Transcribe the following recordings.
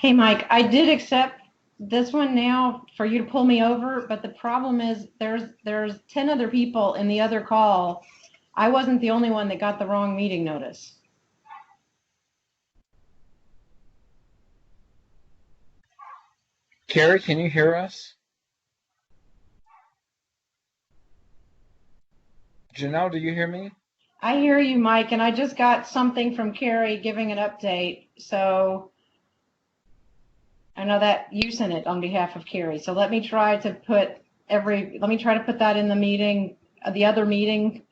Hey, Mike, I did accept this one now for you to pull me over, but the problem is there's 10 other people in the other call. I wasn't the only one that got the wrong meeting notice. Carrie, can you hear us? Janelle, do you hear me? I hear you, Mike, and I just got something from Carrie giving an update. So I know that you sent it on behalf of Carrie. So let me try to put that in the meeting, the other meeting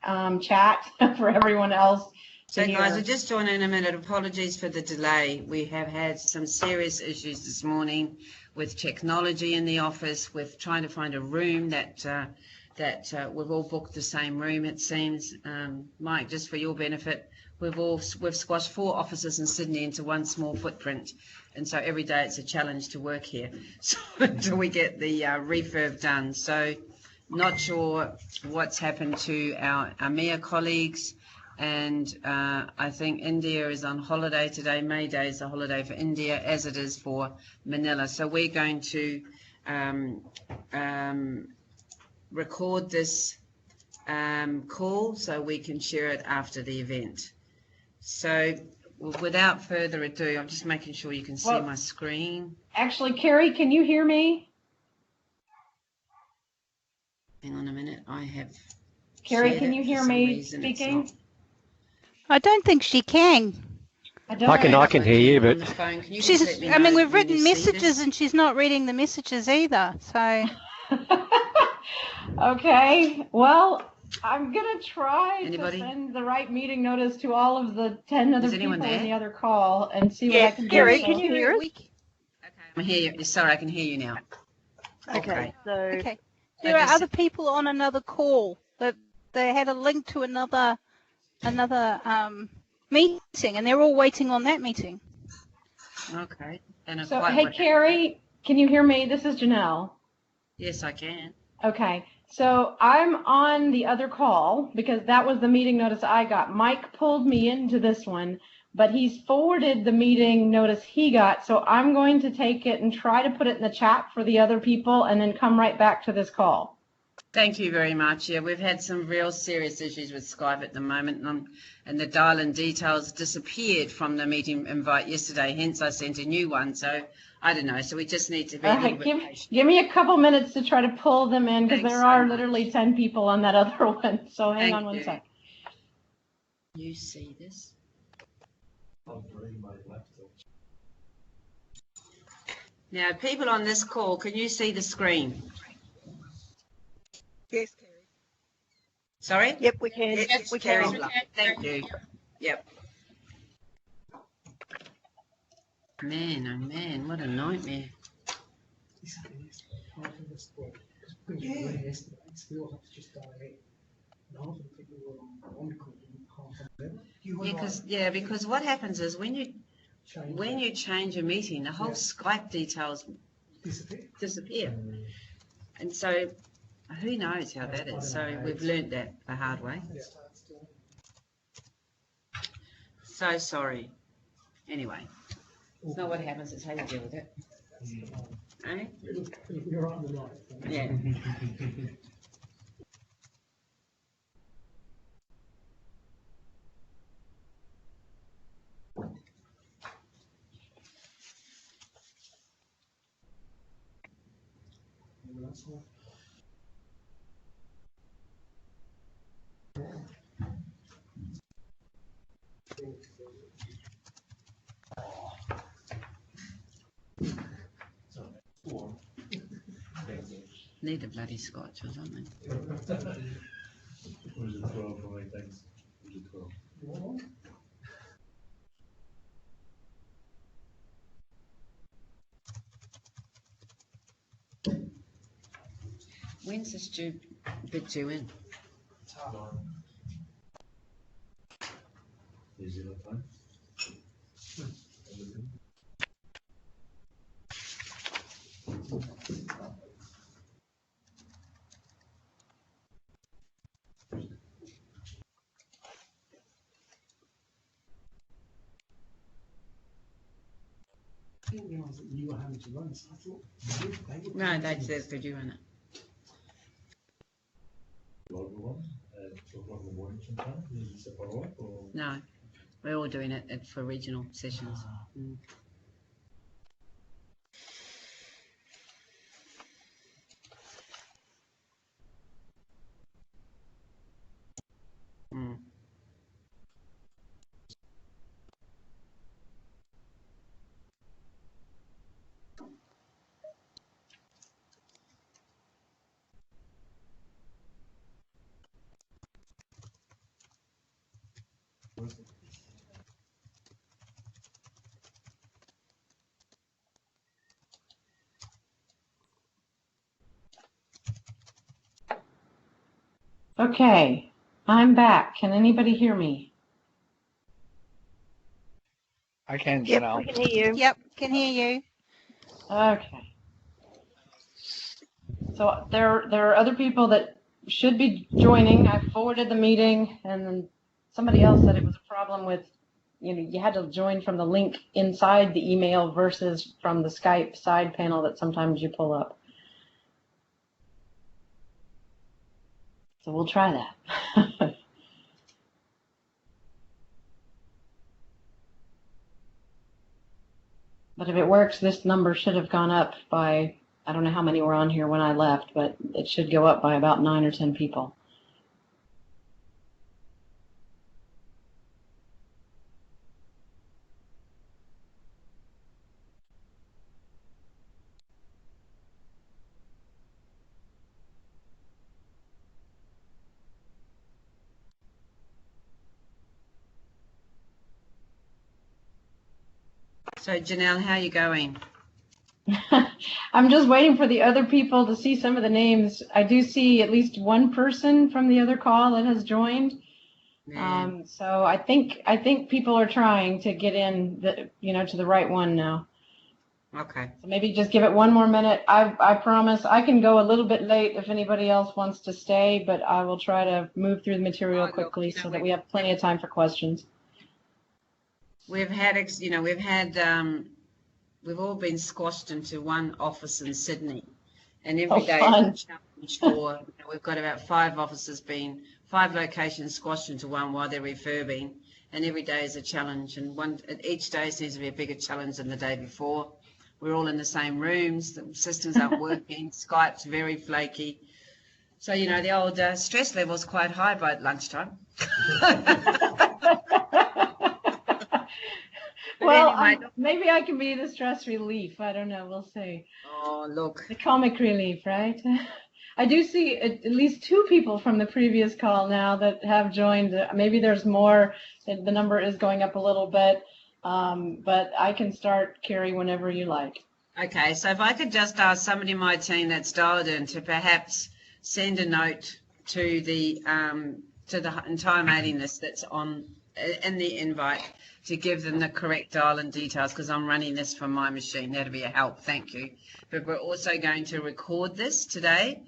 chat for everyone else. So guys, I just joined in a minute. Apologies for the delay. We have had some serious issues this morning with technology in the office, with trying to find a room that we've all booked the same room, it seems. Mike, just for your benefit, we've squashed 4 offices in Sydney into one small footprint, and so every day it's a challenge to work here. So until we get the refurb done, so not sure what's happened to our EMEA colleagues. And I think India is on holiday today. May Day is a holiday for India, as it is for Manila. So we're going to record this call so we can share it after the event. So without further ado, I'm just making sure you can see my screen. Actually, Carrie, can you hear me? Hang on a minute. I have. Carrie, can you hear me speaking? I don't think she can. I can hear you, but she's. I mean, we've written messages and she's not reading the messages either. So. Okay. Well, I'm gonna try to send the right meeting notice to all of the 10 other people in the other call and see what I can do. Carrie, can you hear us? Okay, I hear you. Sorry, I can hear you now. Okay. Okay. There are other people on another call that they had a link to another meeting, and they're all waiting on that meeting. Okay. And so, hey, Carrie, can you hear me? This is Janelle. Yes, I can. Okay. So I'm on the other call because that was the meeting notice I got. Mike pulled me into this one, but he's forwarded the meeting notice he got. So I'm going to take it and try to put it in the chat for the other people and then come right back to this call. Thank you very much. Yeah, we've had some real serious issues with Skype at the moment, and the dial-in details disappeared from the meeting invite yesterday. Hence, I sent a new one. So I don't know. So we just need to be a little bit patient. Give me a couple minutes to try to pull them in because there are literally 10 people on that other one. So hang on one sec. You see this? Now, people on this call, can you see the screen? Yes, Carrie. Sorry? Yep, we can. Yes, we can. Thank you. Yep. Man, oh man, what a nightmare. Yeah, because what happens is when you change a meeting, the whole Skype details disappear. And so who knows how that is? So we've learnt that the hard way. So sorry. Anyway, it's not what happens, it's how you deal with it. Eh? You're on the line. Yeah. Need a bloody scotch or something. When's this bid due in? Is it a time? didn't realise that you were having to run, so I thought they would. No, they said, could you run it? Hello everyone, 2 o'clock in the morning sometime, is this a follow-up or? No, we're all doing it for regional sessions. Mm. Mm. Okay, I'm back. Can anybody hear me? I can, Yep, Janelle. we can hear you. Yep, can hear you. Okay. So there are other people that should be joining. I forwarded the meeting, and then somebody else said it was a problem with, you had to join from the link inside the email versus from the Skype side panel that sometimes you pull up. So we'll try that. But if it works, this number should have gone up by, I don't know how many were on here when I left, but it should go up by about 9 or 10 people. So Janelle, how are you going? I'm just waiting for the other people to see some of the names. I do see at least one person from the other call that has joined. So I think people are trying to get in to the right one now. Okay. So maybe just give it one more minute. I promise I can go a little bit late if anybody else wants to stay, but I will try to move through the material quickly so that we have plenty of time for questions. We've all been squashed into one office in Sydney, and every day is a challenge for. We've got about 5 locations squashed into one while they're refurbing, and every day is a challenge, and each day seems to be a bigger challenge than the day before. We're all in the same rooms, the systems aren't working, Skype's very flaky, so the old stress level's quite high by lunchtime. Well, anyway, maybe I can be the stress relief. I don't know. We'll see. Oh, look. The comic relief, right? I do see at least 2 people from the previous call now that have joined. Maybe there's more. The number is going up a little bit. But I can start, Carrie, whenever you like. Okay. So if I could just ask somebody in my team that's dialed in to perhaps send a note to the entire mailing list that's in the invite, to give them the correct dial-in details, because I'm running this from my machine. That'll be a help. Thank you. But we're also going to record this today.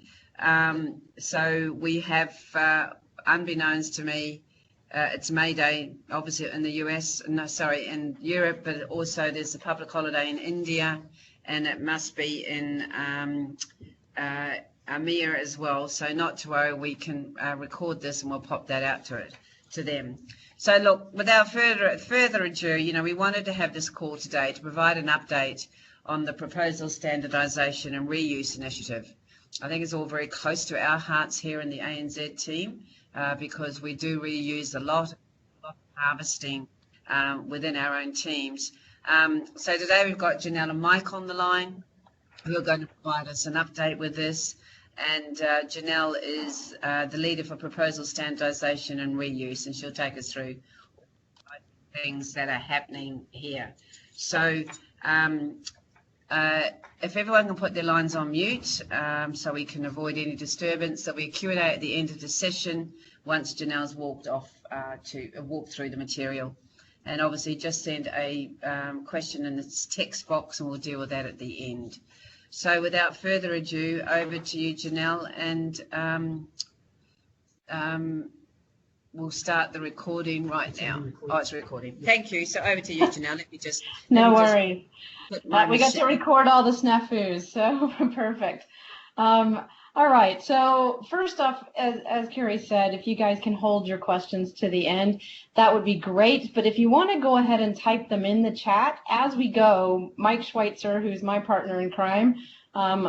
So we have, unbeknownst to me, it's May Day, obviously in the US, in Europe, but also there's a public holiday in India, and it must be in EMEA as well. So not to worry, we can record this and we'll pop that out to them. So look, without further ado, we wanted to have this call today to provide an update on the proposal standardisation and reuse initiative. I think it's all very close to our hearts here in the ANZ team because we do reuse a lot of harvesting within our own teams. So today we've got Janelle and Mike on the line who are going to provide us an update with this. And Janelle is the leader for proposal standardisation and reuse, and she'll take us through things that are happening here. So if everyone can put their lines on mute so we can avoid any disturbance, there'll be a Q&A at the end of the session once Janelle's walked through the material. And obviously just send a question in the text box and we'll deal with that at the end. So without further ado, over to you, Janelle, and we'll start the recording right now. Oh, it's recording. Thank you. So over to you, Janelle. Let me just. No worries. Put my We got to record all the snafus, so perfect. All right, so first off, as Carrie said, if you guys can hold your questions to the end, that would be great. But if you want to go ahead and type them in the chat as we go, Mike Schweitzer, who's my partner in crime,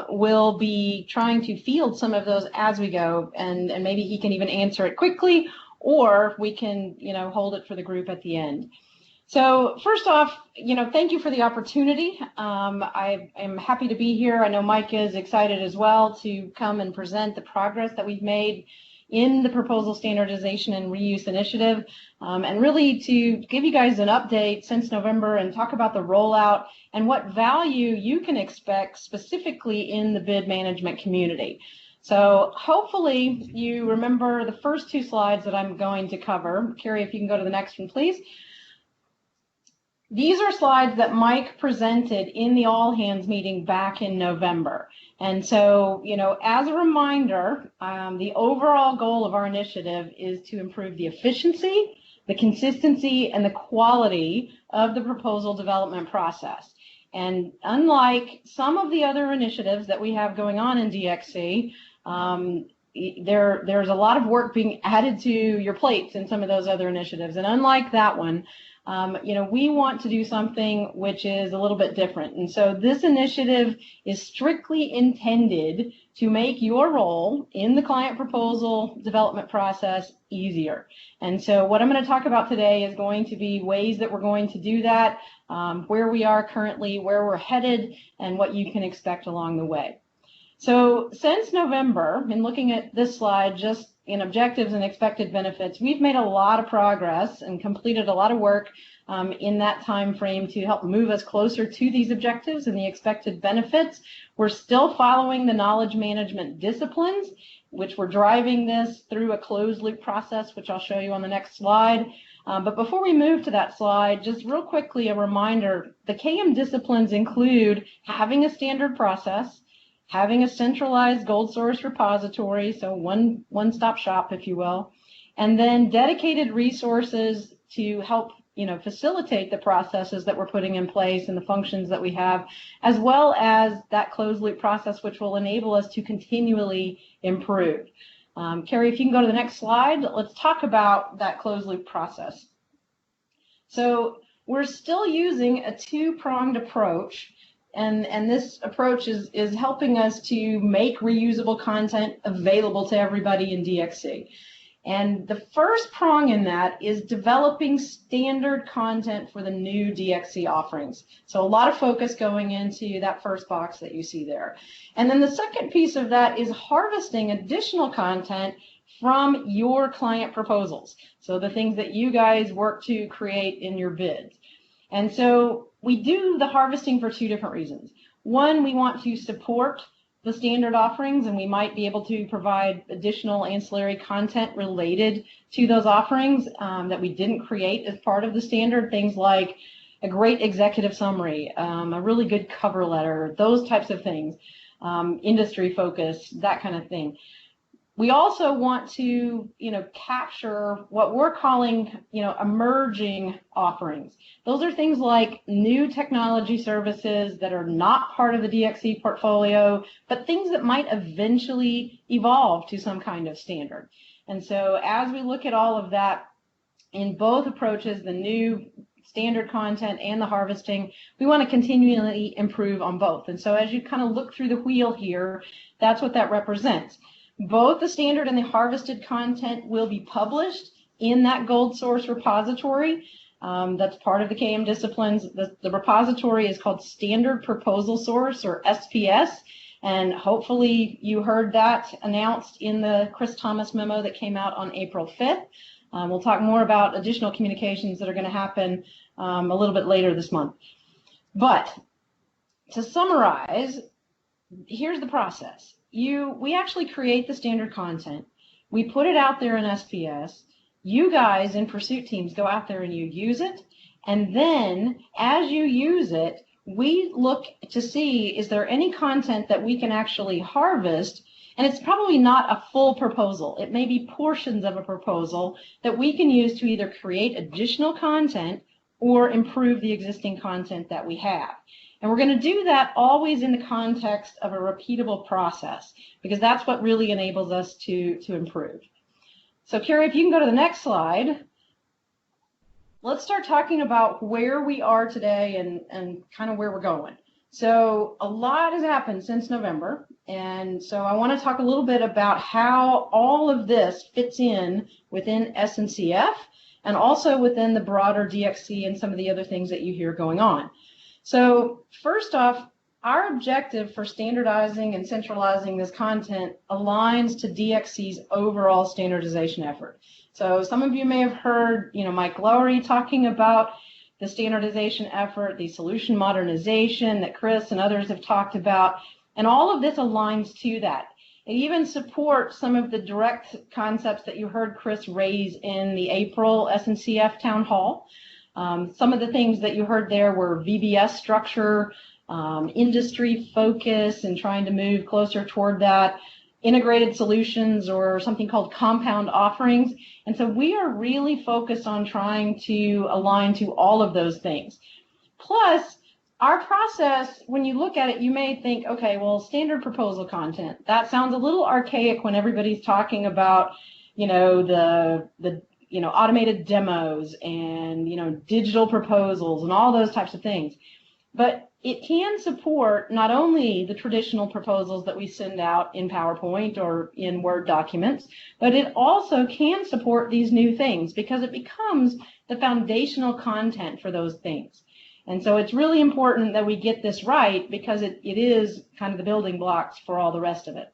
will be trying to field some of those as we go, and maybe he can even answer it quickly, or we can, hold it for the group at the end. So first off, thank you for the opportunity. I am happy to be here. I know Mike is excited as well to come and present the progress that we've made in the proposal standardization and reuse initiative, and really to give you guys an update since November and talk about the rollout and what value you can expect specifically in the bid management community. So hopefully you remember the first two slides that I'm going to cover. Carrie, if you can go to the next one, please. These are slides that Mike presented in the all hands meeting back in November. And so, as a reminder, the overall goal of our initiative is to improve the efficiency, the consistency, and the quality of the proposal development process. And unlike some of the other initiatives that we have going on in DXC, there's a lot of work being added to your plates in some of those other initiatives. And unlike that one, we want to do something which is a little bit different. And so this initiative is strictly intended to make your role in the client proposal development process easier. And so what I'm going to talk about today is going to be ways that we're going to do that, where we are currently, where we're headed, and what you can expect along the way. So since November, in looking at this slide, just in objectives and expected benefits, we've made a lot of progress and completed a lot of work in that time frame to help move us closer to these objectives and the expected benefits. We're still following the knowledge management disciplines, which we're driving this through a closed loop process, which I'll show you on the next slide. But before we move to that slide, just real quickly, a reminder, the KM disciplines include having a standard process, having a centralized gold source repository, so one-stop shop, if you will, and then dedicated resources to help facilitate the processes that we're putting in place and the functions that we have, as well as that closed loop process, which will enable us to continually improve. Carrie, if you can go to the next slide, let's talk about that closed loop process. So we're still using a two-pronged approach. And this approach is helping us to make reusable content available to everybody in DXC. And the first prong in that is developing standard content for the new DXC offerings. So a lot of focus going into that first box that you see there. And then the second piece of that is harvesting additional content from your client proposals. So the things that you guys work to create in your bids. And so we do the harvesting for two different reasons. One, we want to support the standard offerings, and we might be able to provide additional ancillary content related to those offerings that we didn't create as part of the standard, things like a great executive summary, a really good cover letter, those types of things, industry focus, that kind of thing. We also want to, capture what we're calling, emerging offerings. Those are things like new technology services that are not part of the DXC portfolio, but things that might eventually evolve to some kind of standard. And so as we look at all of that in both approaches, the new standard content and the harvesting, we want to continually improve on both. And so as you kind of look through the wheel here, that's what that represents. Both the standard and the harvested content will be published in that gold source repository. That's part of the KM disciplines. The repository is called Standard Proposal Source, or SPS, and hopefully you heard that announced in the Chris Thomas memo that came out on April 5th. We'll talk more about additional communications that are going to happen a little bit later this month. But to summarize, here's the process. We actually create the standard content. We put it out there in SPS. You guys in pursuit teams go out there and you use it. And then as you use it, we look to see, is there any content that we can actually harvest And it's probably not a full proposal. It may be portions of a proposal that we can use to either create additional content or improve the existing content that we have. And we're going to do that always in the context of a repeatable process, because that's what really enables us to improve. So Carrie, if you can go to the next slide, let's start talking about where we are today and kind of where we're going. So a lot has happened since November, and so I want to talk a little bit about how all of this fits in within SNCF and also within the broader DXC and some of the other things that you hear going on. So first off, our objective for standardizing and centralizing this content aligns to DXC's overall standardization effort. So some of you may have heard, Mike Lowry talking about the standardization effort, the solution modernization that Chris and others have talked about, and all of this aligns to that. It even supports some of the direct concepts that you heard Chris raise in the April SNCF Town Hall. Some of the things that you heard there were VBS structure, industry focus, and trying to move closer toward that, integrated solutions, or something called compound offerings. And so we are really focused on trying to align to all of those things. Plus, our process, when you look at it, you may think, okay, well, standard proposal content, that sounds a little archaic when everybody's talking about, the automated demos and, digital proposals and all those types of things. But it can support not only the traditional proposals that we send out in PowerPoint or in Word documents, but it also can support these new things because it becomes the foundational content for those things. And so it's really important that we get this right because it is kind of the building blocks for all the rest of it.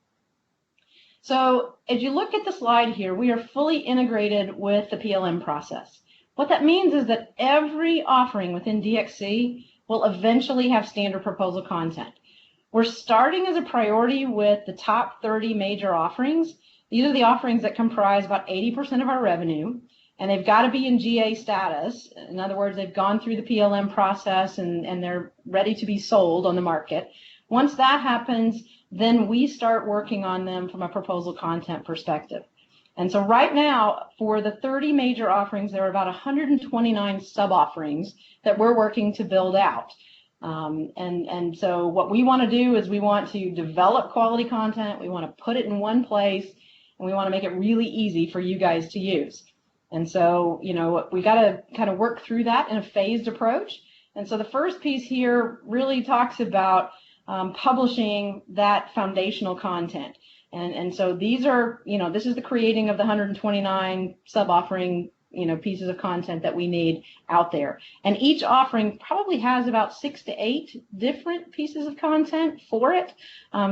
So as you look at the slide here, we are fully integrated with the PLM process. What that means is that every offering within DXC will eventually have standard proposal content. We're starting as a priority with the top 30 major offerings. These are the offerings that comprise about 80% of our revenue, and they've got to be in GA status. In other words, they've gone through the PLM process and they're ready to be sold on the market. Once that happens, then we start working on them from a proposal content perspective. And so right now, for the 30 major offerings, there are about 129 sub-offerings that we're working to build out. And so what we want to do is we want to develop quality content, we want to put it in one place, and we want to make it really easy for you guys to use. And so, we got to kind of work through that in a phased approach. And so the first piece here really talks about publishing that foundational content. And so these are, this is the creating of the 129 sub-offering, pieces of content that we need out there. And each offering probably has about 6 to 8 different pieces of content for it.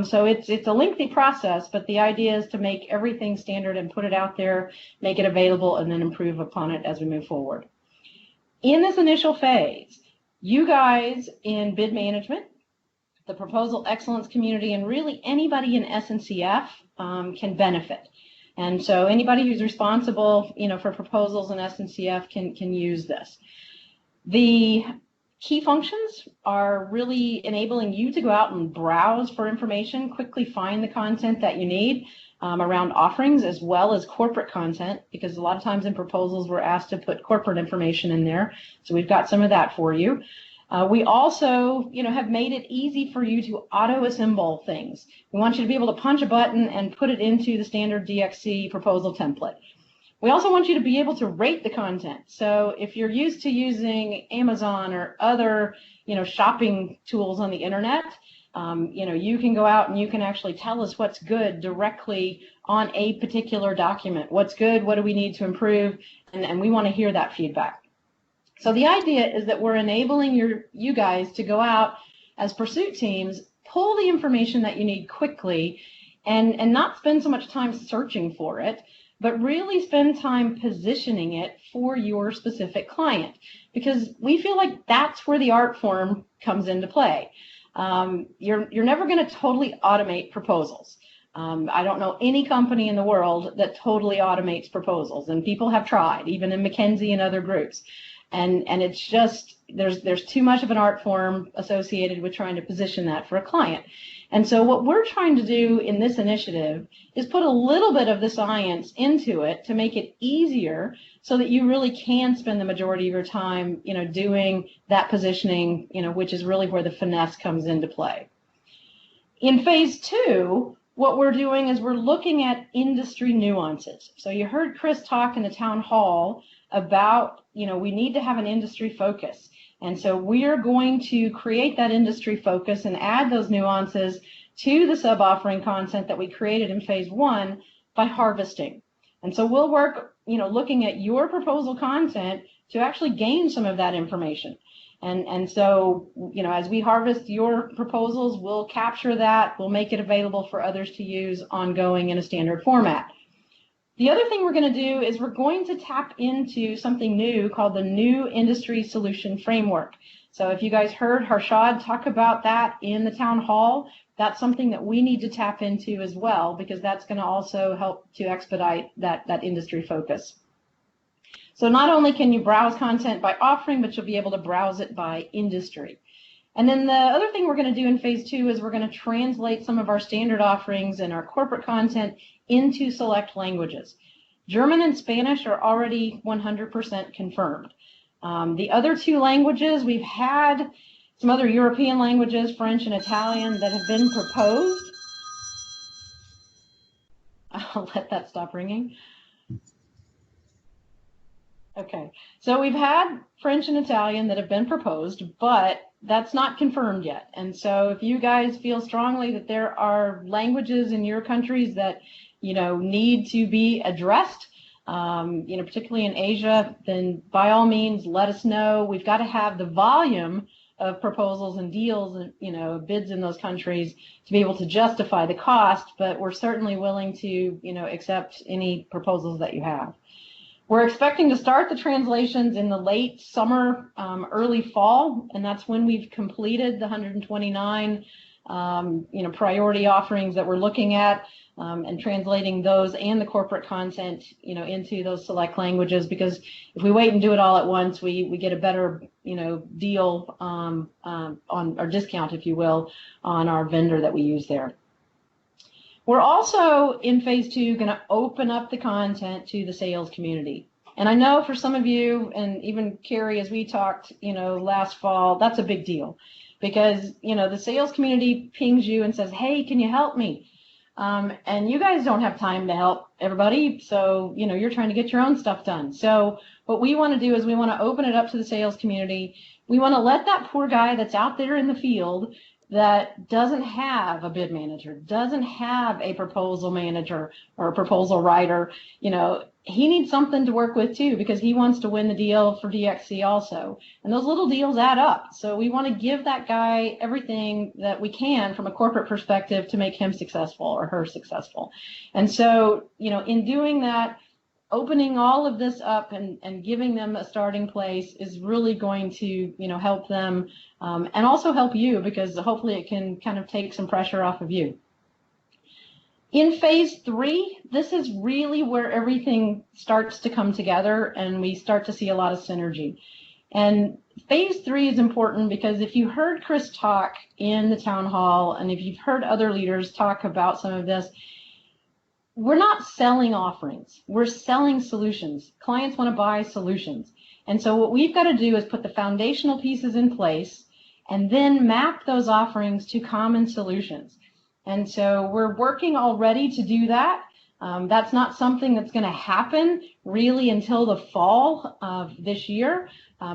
So it's a lengthy process, but the idea is to make everything standard and put it out there, make it available, and then improve upon it as we move forward. In this initial phase, you guys in bid management, the proposal excellence community, and really anybody in SNCF can benefit. And so anybody who's responsible, for proposals in SNCF can use this. The key functions are really enabling you to go out and browse for information, quickly find the content that you need around offerings as well as corporate content, because a lot of times in proposals we're asked to put corporate information in there. So we've got some of that for you. We also, have made it easy for you to auto-assemble things. We want you to be able to punch a button and put it into the standard DXC proposal template. We also want you to be able to rate the content. So if you're used to using Amazon or other, shopping tools on the internet, you can go out and you can actually tell us what's good directly on a particular document. What's good? What do we need to improve? And we want to hear that feedback. So the idea is that we're enabling you guys to go out as pursuit teams, pull the information that you need quickly, and not spend so much time searching for it, but really spend time positioning it for your specific client, because we feel like that's where the art form comes into play. You're never going to totally automate proposals. I don't know any company in the world that totally automates proposals, and people have tried, even in McKinsey and other groups. And it's just, there's too much of an art form associated with trying to position that for a client. And so what we're trying to do in this initiative is put a little bit of the science into it to make it easier so that you really can spend the majority of your time, doing that positioning, which is really where the finesse comes into play. In phase 2, what we're doing is we're looking at industry nuances. So you heard Chris talk in the town hall about, we need to have an industry focus. And so we are going to create that industry focus and add those nuances to the sub-offering content that we created in phase 1 by harvesting. And so we'll work, looking at your proposal content to actually gain some of that information. And so, as we harvest your proposals, we'll capture that, we'll make it available for others to use ongoing in a standard format. The other thing we're going to do is we're going to tap into something new called the New Industry Solution Framework. So if you guys heard Harshad talk about that in the town hall, that's something that we need to tap into as well, because that's going to also help to expedite that industry focus. So not only can you browse content by offering, but you'll be able to browse it by industry. And then the other thing we're going to do in phase 2 is we're going to translate some of our standard offerings and our corporate content into select languages. German and Spanish are already 100% confirmed. The other 2 languages, we've had some other European languages, French and Italian, that have been proposed. I'll let that stop ringing. Okay, so we've had French and Italian that have been proposed, but that's not confirmed yet. And so if you guys feel strongly that there are languages in your countries that, need to be addressed, particularly in Asia, then by all means, let us know. We've got to have the volume of proposals and deals, bids in those countries to be able to justify the cost, but we're certainly willing to, accept any proposals that you have. We're expecting to start the translations in the late summer, early fall, and that's when we've completed the 129, priority offerings that we're looking at, and translating those and the corporate content, into those select languages. Because if we wait and do it all at once, we get a better, deal on our discount, if you will, on our vendor that we use there. We're also in phase 2 going to open up the content to the sales community. And I know for some of you, and even Carrie, as we talked, last fall, that's a big deal, because, the sales community pings you and says, hey, can you help me? And you guys don't have time to help everybody. So, you're trying to get your own stuff done. So what we want to do is we want to open it up to the sales community. We want to let that poor guy that's out there in the field that doesn't have a bid manager, doesn't have a proposal manager or a proposal writer, he needs something to work with too, because he wants to win the deal for DXC also. And those little deals add up. So we want to give that guy everything that we can from a corporate perspective to make him successful or her successful. And so, in doing that, opening all of this up and giving them a starting place is really going to, help them, and also help you, because hopefully it can kind of take some pressure off of you. In phase 3, this is really where everything starts to come together and we start to see a lot of synergy. And phase 3 is important because if you heard Chris talk in the town hall, and if you've heard other leaders talk about some of this, we're not selling offerings, we're selling solutions. Clients want to buy solutions. And so what we've got to do is put the foundational pieces in place and then map those offerings to common solutions. And so we're working already to do that. That's not something that's going to happen really until the fall of this year,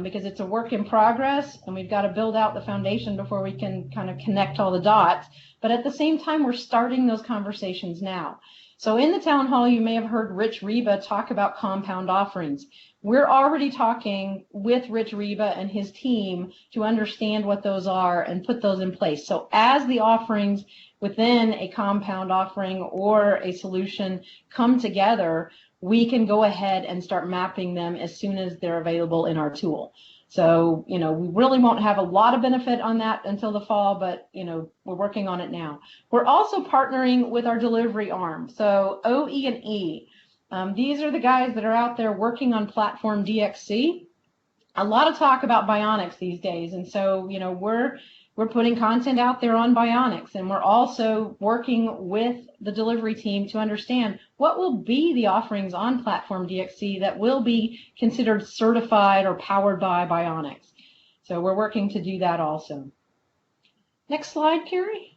because it's a work in progress and we've got to build out the foundation before we can kind of connect all the dots. But at the same time, we're starting those conversations now. So in the town hall, you may have heard Rich Reba talk about compound offerings. We're already talking with Rich Reba and his team to understand what those are and put those in place. So as the offerings within a compound offering or a solution come together, we can go ahead and start mapping them as soon as they're available in our tool. So, we really won't have a lot of benefit on that until the fall, but, we're working on it now. We're also partnering with our delivery arm. So OE&E, these are the guys that are out there working on platform DXC. a lot of talk about Bionics these days. And so, you know, we're putting content out there on Bionics, and we're also working with the delivery team to understand what will be the offerings on Platform DXC that will be considered certified or powered by Bionics. So we're working to do that also. Next slide, Carrie.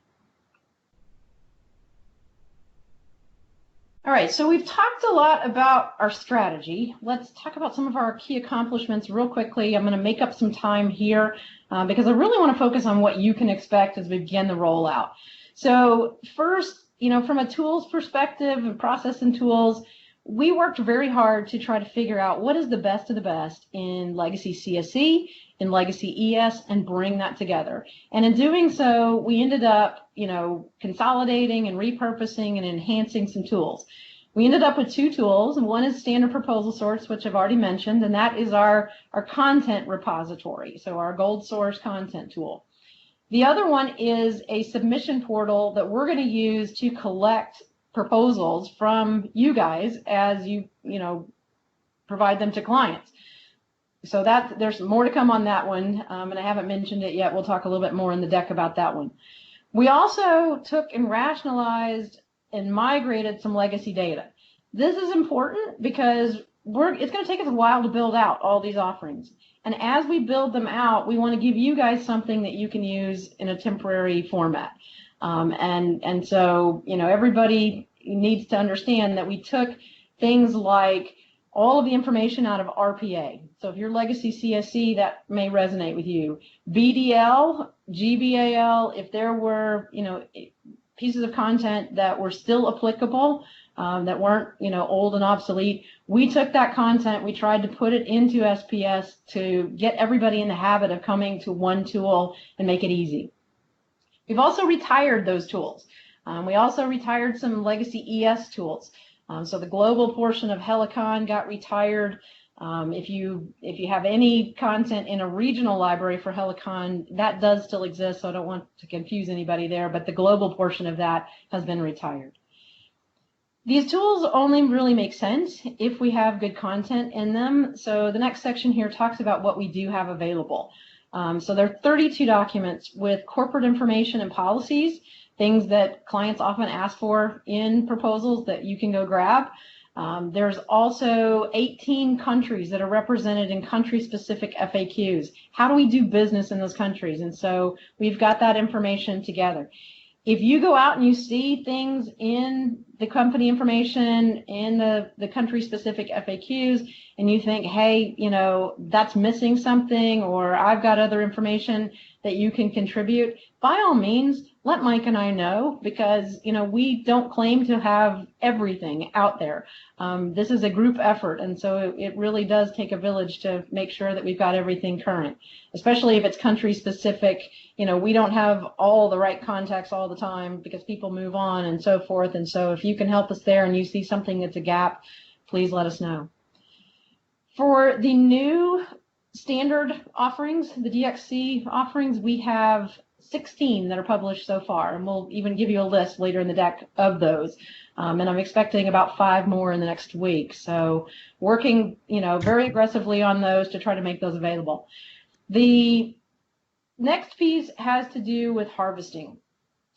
All right, so we've talked a lot about our strategy. Let's talk about some of our key accomplishments real quickly. I'm going to make up some time here because I really want to focus on what you can expect as we begin the rollout. So first, you know, from a tools perspective and process and tools, we worked very hard to try to figure out what is the best of the best in legacy CSE, in legacy ES, and bring that together. And in doing so, we ended up, you know, consolidating and repurposing and enhancing some tools. We ended up with two tools, and one is Standard Proposal Source, which I've already mentioned, and that is our content repository, so our gold source content tool. The other one is a submission portal that we're going to use to collect proposals from you guys as you provide them to clients. So there's more to come on that one, and I haven't mentioned it yet. We'll talk a little bit more in the deck about that one. We also took and rationalized and migrated some legacy data. This is important because it's going to take us a while to build out all these offerings. And as we build them out, we want to give you guys something that you can use in a temporary format. And so, you know, everybody needs to understand that we took things like all of the information out of RPA. So if you're legacy CSE, that may resonate with you. BDL, GBAL, if there were, you know, pieces of content that were still applicable, that weren't, you know, old and obsolete, we took that content, we tried to put it into SPS to get everybody in the habit of coming to one tool and make it easy. We've also retired those tools. We also retired some legacy ES tools. So the global portion of Helicon got retired. If you have any content in a regional library for Helicon, that does still exist, so I don't want to confuse anybody there, but the global portion of that has been retired. These tools only really make sense if we have good content in them. So the next section here talks about what we do have available. So there are 32 documents with corporate information and policies, things that clients often ask for in proposals that you can go grab. There's also 18 countries that are represented in country-specific FAQs. How do we do business in those countries? And so we've got that information together. If you go out and you see things in the company information, in the country-specific FAQs, and you think, hey, you know, that's missing something, or I've got other information that you can contribute, by all means, let Mike and I know, because, you know, we don't claim to have everything out there. This is a group effort, and so it really does take a village to make sure that we've got everything current, especially if it's country specific. You know, we don't have all the right contacts all the time because people move on and so forth. And so if you can help us there and you see something that's a gap, please let us know. For the new standard offerings, the DXC offerings, we have 16 that are published so far, and we'll even give you a list later in the deck of those. And I'm expecting about 5 more in the next week. So working, you know, very aggressively on those to try to make those available. The next piece has to do with harvesting.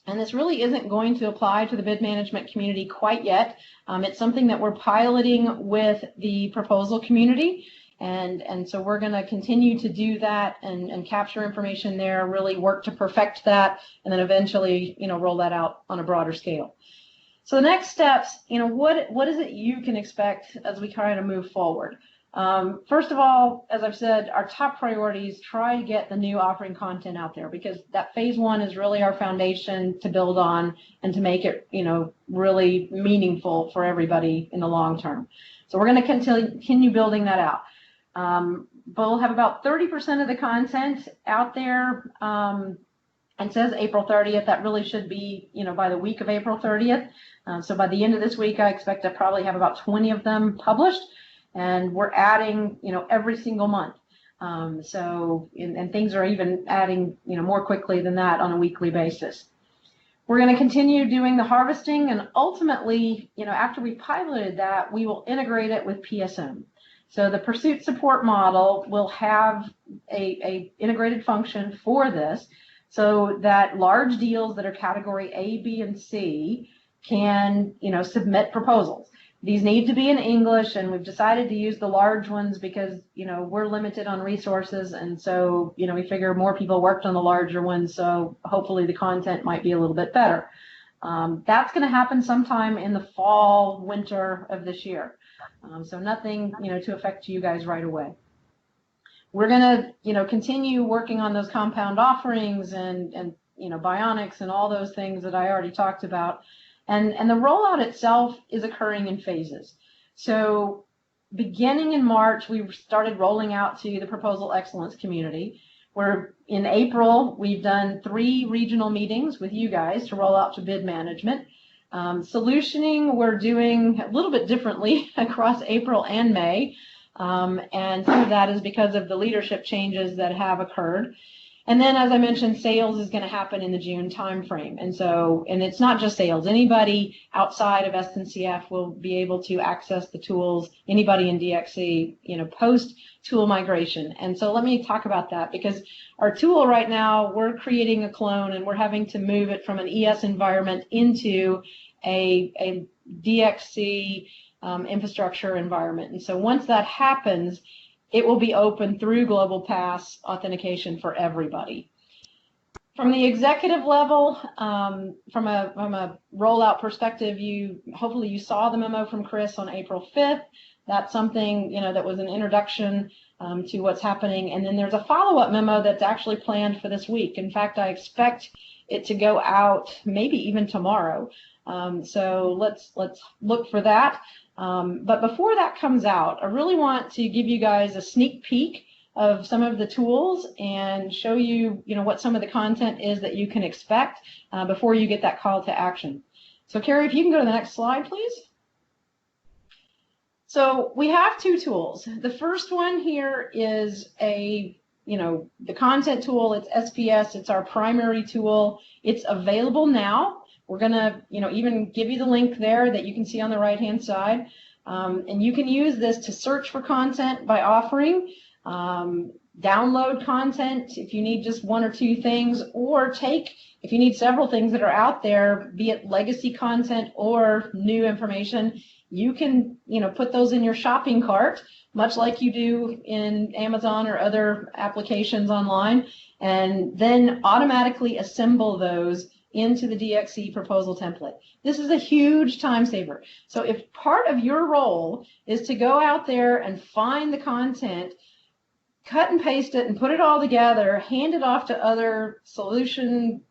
And this really isn't going to apply to the bid management community quite yet. It's something that we're piloting with the proposal community. And so we're going to continue to do that and capture information there, really work to perfect that, and then eventually, you know, roll that out on a broader scale. So the next steps, you know, what is it you can expect as we kind of move forward? First of all, as I've said, our top priority is try to get the new offering content out there, because that phase 1 is really our foundation to build on and to make it, you know, really meaningful for everybody in the long term. So we're going to continue building that out. But we'll have about 30% of the content out there. It says April 30th. That really should be, you know, by the week of April 30th. So by the end of this week, I expect to probably have about 20 of them published. And we're adding, you know, every single month. And things are even adding, you know, more quickly than that on a weekly basis. We're going to continue doing the harvesting, and ultimately, you know, after we piloted that, we will integrate it with PSM. So the pursuit support model will have a integrated function for this, so that large deals that are category A, B, and C can, submit proposals. These need to be in English, and we've decided to use the large ones because, we're limited on resources, and so, we figure more people worked on the larger ones, so hopefully the content might be a little bit better. That's going to happen sometime in the fall, winter of this year. So nothing, to affect you guys right away. We're going to, continue working on those compound offerings and bionics and all those things that I already talked about. And the rollout itself is occurring in phases. So beginning in March, we started rolling out to the Proposal Excellence community. Where in April, we've done 3 regional meetings with you guys to roll out to bid management. Solutioning, we're doing a little bit differently across April and May. And some of that is because of the leadership changes that have occurred. And then, as I mentioned, sales is going to happen in the June timeframe. And it's not just sales. Anybody outside of SNCF will be able to access the tools, anybody in DXC, post tool migration. And so let me talk about that, because our tool right now, we're creating a clone and we're having to move it from an ES environment into a DXC infrastructure environment. And so once that happens, it will be open through Global Pass authentication for everybody. From the executive level, from a rollout perspective, hopefully you saw the memo from Chris on April 5th. That's something, that was an introduction to what's happening. And then there's a follow-up memo that's actually planned for this week. In fact, I expect it to go out maybe even tomorrow. So let's look for that. But before that comes out, I really want to give you guys a sneak peek of some of the tools and show you, what some of the content is that you can expect before you get that call to action. So Carrie, if you can go to the next slide, please. So we have 2 tools. The first one here is the content tool. It's SPS. It's our primary tool. It's available now. We're going to, even give you the link there that you can see on the right-hand side. And you can use this to search for content by offering, download content if you need just 1 or 2 things, or if you need several things that are out there, be it legacy content or new information, you can, put those in your shopping cart, much like you do in Amazon or other applications online, and then automatically assemble those into the DXC proposal template. This is a huge time saver. So if part of your role is to go out there and find the content, cut and paste it and put it all together, hand it off to other solution,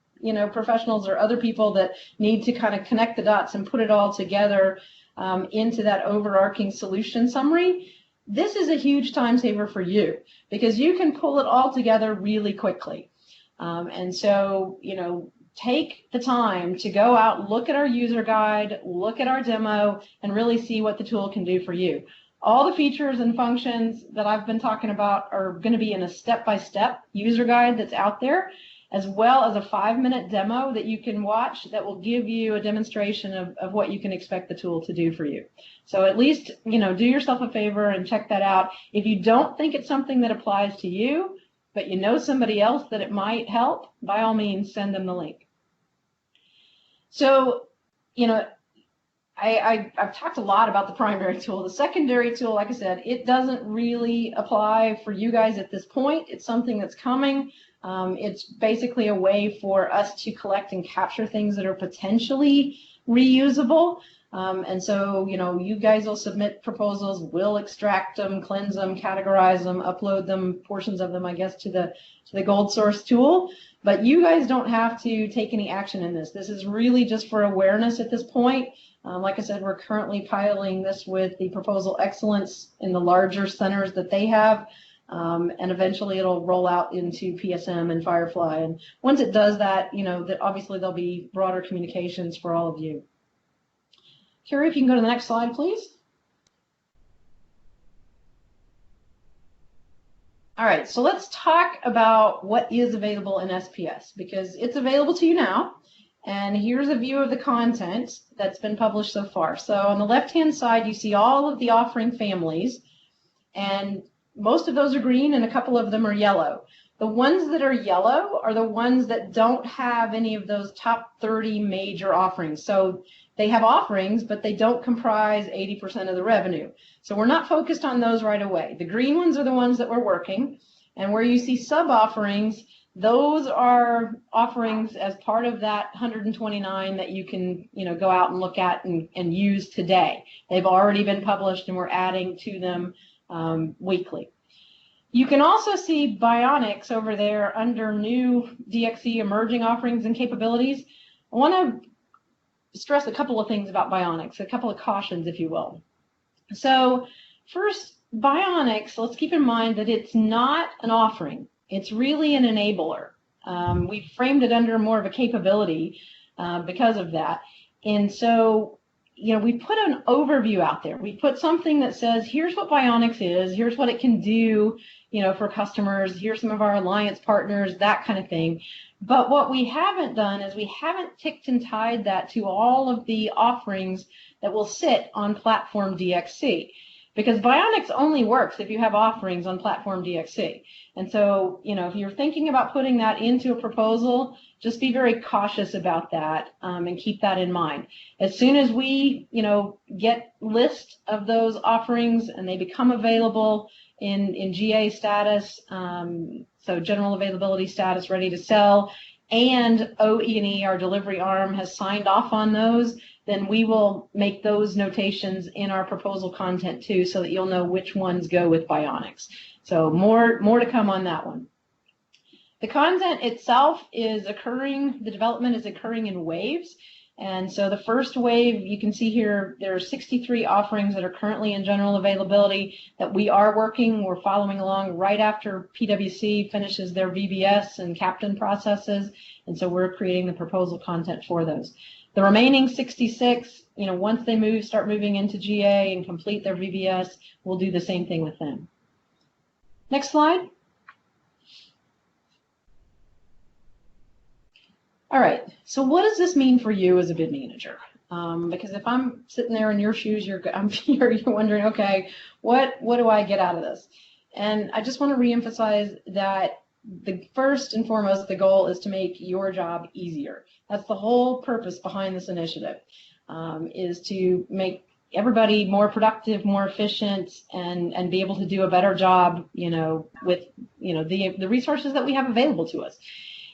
professionals or other people that need to kind of connect the dots and put it all together into that overarching solution summary, this is a huge time saver for you because you can pull it all together really quickly. And so, take the time to go out, look at our user guide, look at our demo, and really see what the tool can do for you. All the features and functions that I've been talking about are going to be in a step-by-step user guide that's out there, as well as a 5-minute demo that you can watch that will give you a demonstration of what you can expect the tool to do for you. So at least, do yourself a favor and check that out. If you don't think it's something that applies to you, but you know somebody else that it might help, by all means, send them the link. So, I've talked a lot about the primary tool. The secondary tool, like I said, it doesn't really apply for you guys at this point. It's something that's coming. It's basically a way for us to collect and capture things that are potentially reusable. And so, you guys will submit proposals, we'll extract them, cleanse them, categorize them, upload them, portions of them, I guess, to the gold source tool. But you guys don't have to take any action in this. This is really just for awareness at this point. Like I said, we're currently piloting this with the Proposal Excellence in the larger centers that they have. And eventually it'll roll out into PSM and Firefly. And once it does that, that obviously there'll be broader communications for all of you. Carrie, if you can go to the next slide, please. All right, so let's talk about what is available in SPS, because it's available to you now. And here's a view of the content that's been published so far. So on the left-hand side, you see all of the offering families. And most of those are green and a couple of them are yellow. The ones that are yellow are the ones that don't have any of those top 30 major offerings. So they have offerings, but they don't comprise 80% of the revenue. So we're not focused on those right away. The green ones are the ones that we're working. And where you see sub-offerings, those are offerings as part of that 129 that you can, go out and look at and use today. They've already been published and we're adding to them weekly. You can also see Bionics over there under new DXC emerging offerings and capabilities. I want to stress a couple of things about Bionics, a couple of cautions, if you will. So first, Bionics, let's keep in mind that it's not an offering. It's really an enabler. We framed it under more of a capability because of that. And so, we put an overview out there. We put something that says, here's what Bionics is, here's what it can do, for customers, here's some of our alliance partners, that kind of thing. But what we haven't done is we haven't ticked and tied that to all of the offerings that will sit on Platform DXC. Because Bionics only works if you have offerings on Platform DXC. And so, if you're thinking about putting that into a proposal, just be very cautious about that and keep that in mind. As soon as we, get list of those offerings and they become available in GA status, so general availability status, ready to sell, and OE&E, our delivery arm, has signed off on those, then we will make those notations in our proposal content too, so that you'll know which ones go with Bionics. So more to come on that one. The content itself is occurring, the development is occurring in waves. And so the first wave, you can see here, there are 63 offerings that are currently in general availability that we are working. We're following along right after PwC finishes their VBS and Captain processes. And so we're creating the proposal content for those. The remaining 66, once they start moving into GA and complete their VBS, we'll do the same thing with them. Next slide. All right, so what does this mean for you as a bid manager? Because if I'm sitting there in your shoes, you're wondering, okay, what do I get out of this? And I just want to reemphasize that the first and foremost, the goal is to make your job easier. That's the whole purpose behind this initiative, is to make everybody more productive, more efficient, and be able to do a better job, with, the resources that we have available to us.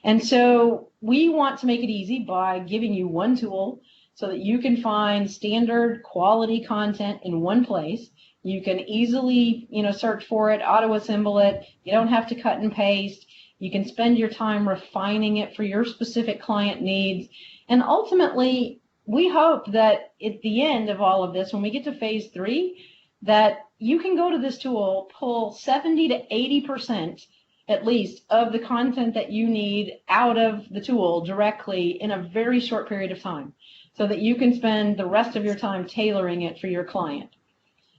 And so we want to make it easy by giving you one tool so that you can find standard quality content in one place. You can easily, search for it, auto-assemble it. You don't have to cut and paste. You can spend your time refining it for your specific client needs. And ultimately, we hope that at the end of all of this, when we get to phase 3, that you can go to this tool, pull 70 to 80% at least of the content that you need out of the tool directly in a very short period of time, so that you can spend the rest of your time tailoring it for your client.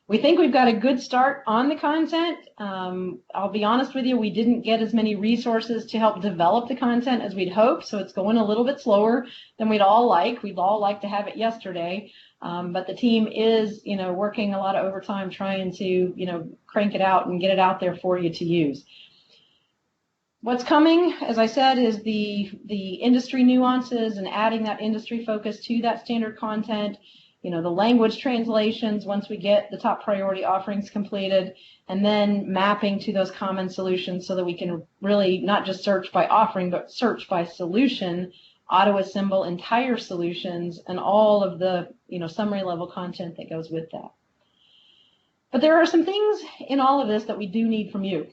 We think we've got a good start on the content. I'll be honest with you, we didn't get as many resources to help develop the content as we'd hoped, so it's going a little bit slower than we'd all like. We'd all like to have it yesterday, but the team is, working a lot of overtime trying to, crank it out and get it out there for you to use. What's coming, as I said, is the industry nuances and adding that industry focus to that standard content. The language translations once we get the top priority offerings completed, and then mapping to those common solutions so that we can really not just search by offering, but search by solution, auto-assemble entire solutions, and all of the summary level content that goes with that. But there are some things in all of this that we do need from you.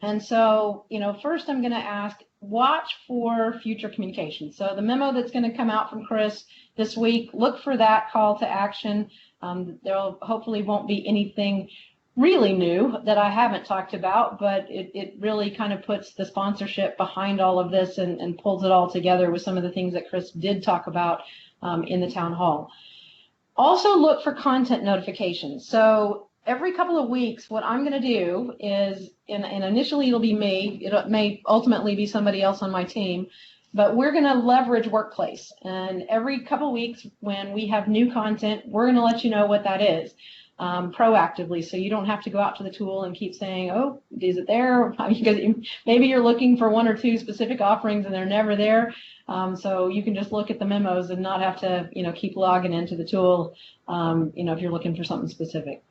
And so, first I'm going to ask, watch for future communication. So the memo that's going to come out from Chris this week, look for that call to action. There hopefully won't be anything really new that I haven't talked about, but it really kind of puts the sponsorship behind all of this and pulls it all together with some of the things that Chris did talk about in the town hall. Also look for content notifications. So every couple of weeks, what I'm going to do is, and initially it'll be me, it may ultimately be somebody else on my team, but we're going to leverage Workplace. And every couple of weeks when we have new content, we're going to let you know what that is. proactively, so you don't have to go out to the tool and keep saying, oh, is it there? Because maybe you're looking for one or two specific offerings and they're never there. So you can just look at the memos and not have to, keep logging into the tool, if you're looking for something specific.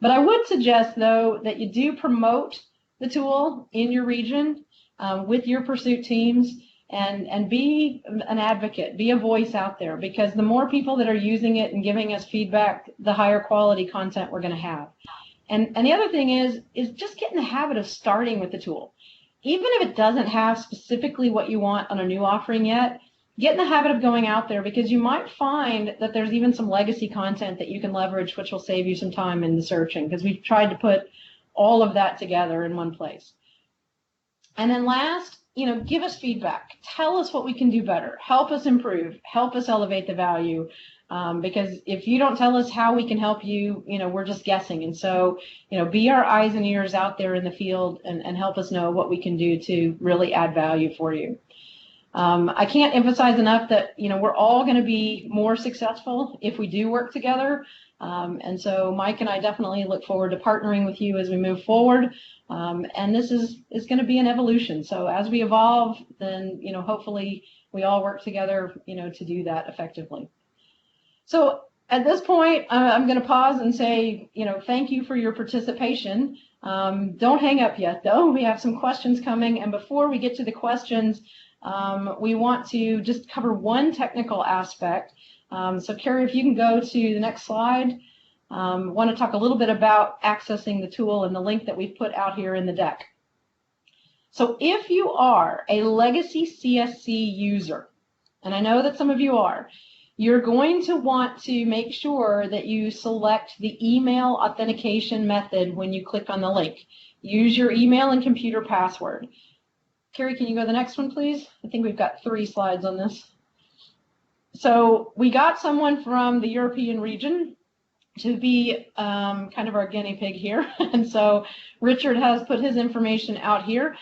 But I would suggest, though, that you do promote the tool in your region with your pursuit teams, and be an advocate, be a voice out there, because the more people that are using it and giving us feedback, the higher quality content we're going to have. And the other thing is just get in the habit of starting with the tool. Even if it doesn't have specifically what you want on a new offering yet, get in the habit of going out there, because you might find that there's even some legacy content that you can leverage, which will save you some time in the searching, because we've tried to put all of that together in one place. And then last, give us feedback. Tell us what we can do better. Help us improve. Help us elevate the value. Because if you don't tell us how we can help you, we're just guessing. And so, be our eyes and ears out there in the field and help us know what we can do to really add value for you. I can't emphasize enough that, we're all going to be more successful if we do work together. And so Mike and I definitely look forward to partnering with you as we move forward. And this is going to be an evolution. So as we evolve, then, hopefully we all work together, to do that effectively. So at this point, I'm going to pause and say, thank you for your participation. Don't hang up yet, though. We have some questions coming. And before we get to the questions, we want to just cover one technical aspect. So Carrie, if you can go to the next slide. Want to talk a little bit about accessing the tool and the link that we've put out here in the deck. So if you are a legacy CSC user, and I know that some of you are, you're going to want to make sure that you select the email authentication method when you click on the link. Use your email and computer password. Carrie, can you go to the next one, please? I think we've got 3 slides on this. So we got someone from the European region to be kind of our guinea pig here. And so Richard has put his information out here,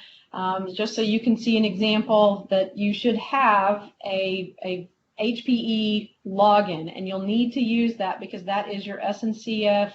just so you can see an example that you should have a HPE login, and you'll need to use that because that is your SNCF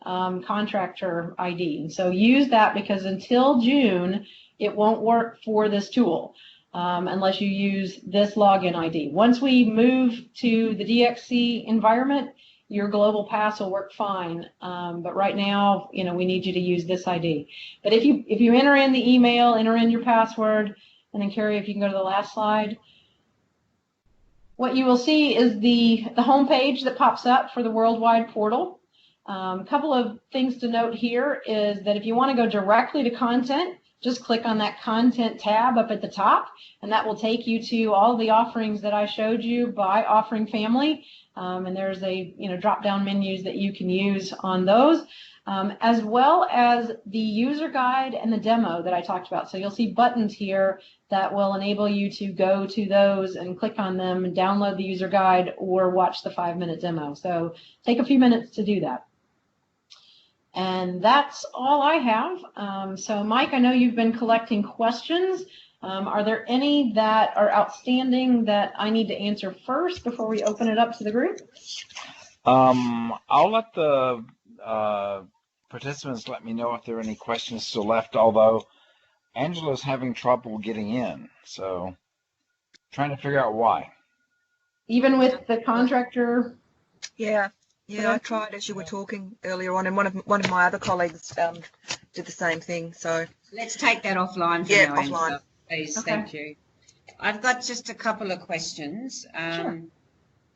contractor ID. And so use that, because until June, it won't work for this tool unless you use this login ID. Once we move to the DXC environment, your global pass will work fine. But right now, we need you to use this ID. But if you enter in the email, enter in your password, and then Carrie, if you can go to the last slide. What you will see is the home page that pops up for the worldwide portal. A couple of things to note here is that if you want to go directly to content, just click on that content tab up at the top, and that will take you to all the offerings that I showed you by offering family. And there's a drop-down menus that you can use on those, as well as the user guide and the demo that I talked about. So you'll see buttons here that will enable you to go to those and click on them and download the user guide or watch the 5-minute demo. So take a few minutes to do that. And that's all I have. So Mike, I know you've been collecting questions. Are there any that are outstanding that I need to answer first before we open it up to the group? I'll let the participants let me know if there are any questions still left, although Angela's having trouble getting in, so trying to figure out why. Even with the contractor? Yeah, I tried as you were talking earlier on, and one of my other colleagues did the same thing. So let's take that offline for now, Angela, please. Okay. Thank you. I've got just a couple of questions,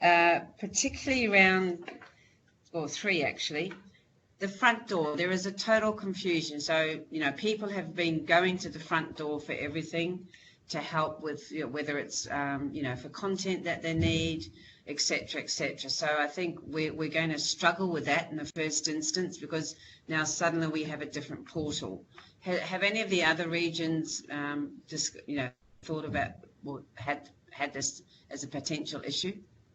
particularly around, or 3 actually. The front door, there is a total confusion. So, people have been going to the front door for everything to help with, whether it's, for content that they need, etc., etc. So I think we're going to struggle with that in the first instance, because now suddenly we have a different portal. Have any of the other regions just, thought about or had this as a potential issue?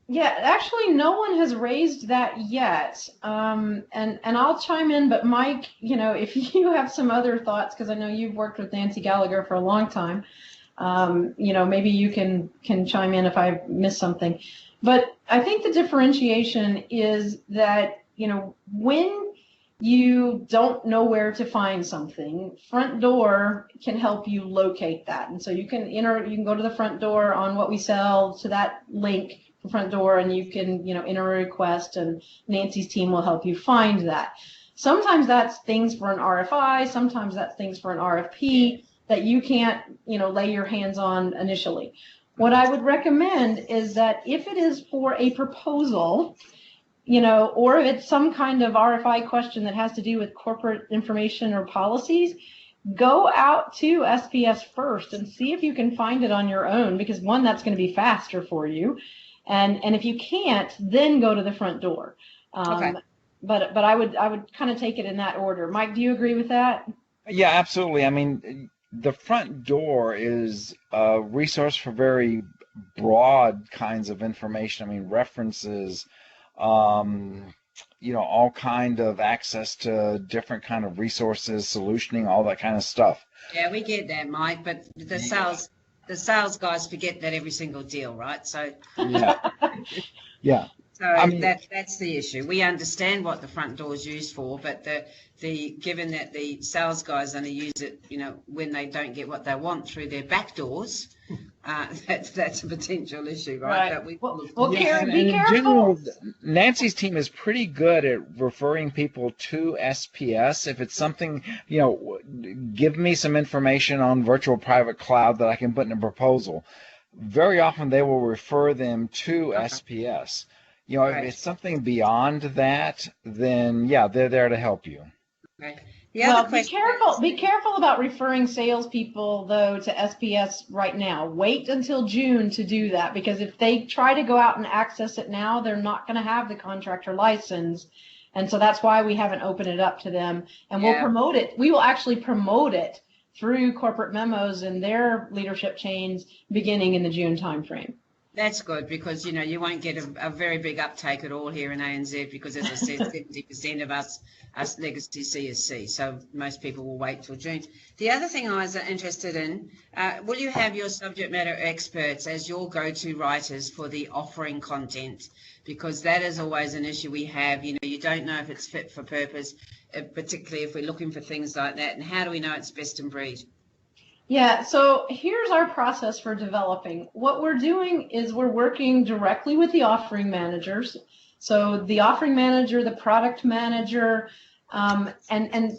Yeah, actually, no one has raised that yet. And I'll chime in, but Mike, if you have some other thoughts, because I know you've worked with Nancy Gallagher for a long time, maybe you can chime in if I missed something. But I think the differentiation is that when you don't know where to find something, Front Door can help you locate that. And so you can go to the Front Door on What We Sell to that link for Front Door, and you can, enter a request, and Nancy's team will help you find that. Sometimes that's things for an RFI, sometimes that's things for an RFP that you can't, lay your hands on initially. What I would recommend is that if it is for a proposal, or if it's some kind of RFI question that has to do with corporate information or policies, go out to SPS first and see if you can find it on your own, because one, that's going to be faster for you. And if you can't, then go to the Front Door. Okay. But I would kind of take it in that order. Mike, do you agree with that? Yeah, absolutely. I mean, the Front Door is a resource for very broad kinds of information. I mean, references, all kind of access to different kind of resources, solutioning, all that kind of stuff. Yeah, we get that, Mike, but the sales guys forget that every single deal, right? So yeah. So that's the issue. We understand what the Front Door is used for, but given that the sales guys only use it, when they don't get what they want through their back doors, that's a potential issue, right? Well, Karen, be careful. In general, Nancy's team is pretty good at referring people to SPS. If it's something, give me some information on virtual private cloud that I can put in a proposal. Very often they will refer them to SPS. If it's something beyond that, then they're there to help you. Okay. Be careful about referring salespeople, though, to SPS right now. Wait until June to do that, because if they try to go out and access it now, they're not going to have the contractor license. And so that's why we haven't opened it up to them. And we'll promote it. We will actually promote it through corporate memos and their leadership chains beginning in the June timeframe. That's good, because you won't get a very big uptake at all here in ANZ, because, as I said, 70% of us legacy CSC, so most people will wait till June. The other thing I was interested in, will you have your subject matter experts as your go-to writers for the offering content? Because that is always an issue we have. You don't know if it's fit for purpose, particularly if we're looking for things like that. And how do we know it's best in breed? Yeah, so here's our process for developing. What we're doing is we're working directly with the offering managers. So the offering manager, the product manager, and